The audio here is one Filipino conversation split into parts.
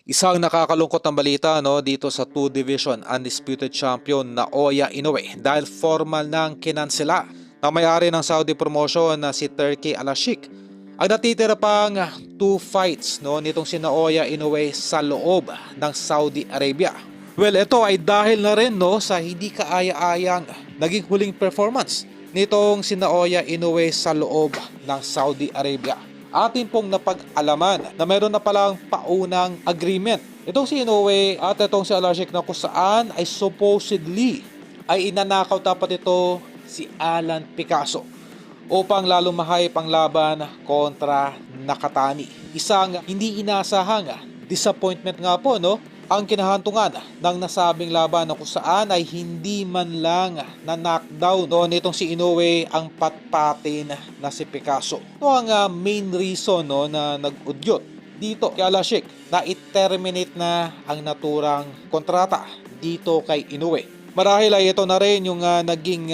Isang nakakalungkot na balita dito sa 2 Division undisputed champion na Naoya Inoue dahil formal nang kinansela ng may-ari ng Saudi promotion na si Turki Al-Sheikh. Ang natitira pang 2 fights nitong si Naoya Inoue sa loob ng Saudi Arabia. Well, ito ay dahil na rin sa hindi kaaya-ayang naging huling performance nitong si Naoya Inoue sa loob ng Saudi Arabia. Atin pong napag-alaman na meron na palang paunang agreement itong si Inoue at itong si Al-Sheikh na kung saan ay supposedly ay inanakaw dapat ito si Alan Picasso upang lalo mahayop ang laban kontra Nakatani. Isang hindi inasahang disappointment nga po ang kinahantungan ng nasabing laban na kung saan ay hindi man lang na knockdown nitong si Inoue ang patpatin na si Picasso. Ito ang main reason na nag-udyot dito kay Al-Sheikh na i-terminate na ang naturang kontrata dito kay Inoue. Marahil ay ito na rin yung naging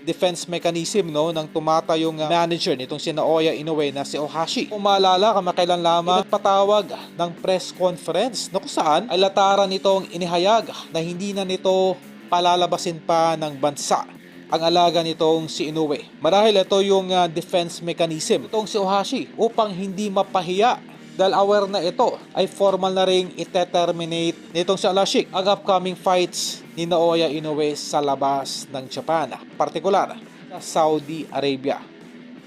defense mechanism ng tumatayong manager nitong si Naoya Inoue na si Ohashi. Kung maalala, kamakailan lamang nagpatawag ng press conference na kung saan ay lataran nitong inihayag na hindi na nito palalabasin pa ng bansa ang alaga nitong si Inoue. Marahil ito yung defense mechanism nitong si Ohashi upang hindi mapahiya dahil aware na ito ay formal na ring ite-terminate nitong si Al-Sheikh ang upcoming fights ni Naoya Inoue sa labas ng Japan, partikular sa Saudi Arabia.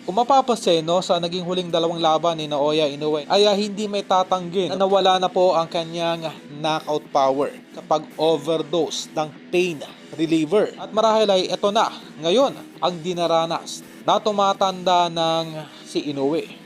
Kung mapapansin sa naging huling dalawang laban ni Naoya Inoue ay hindi may tatanggin na nawala na po ang kanyang knockout power kapag overdose ng pain reliever. At marahil ay ito na ngayon ang dinaranas na tumatanda ng si Inoue.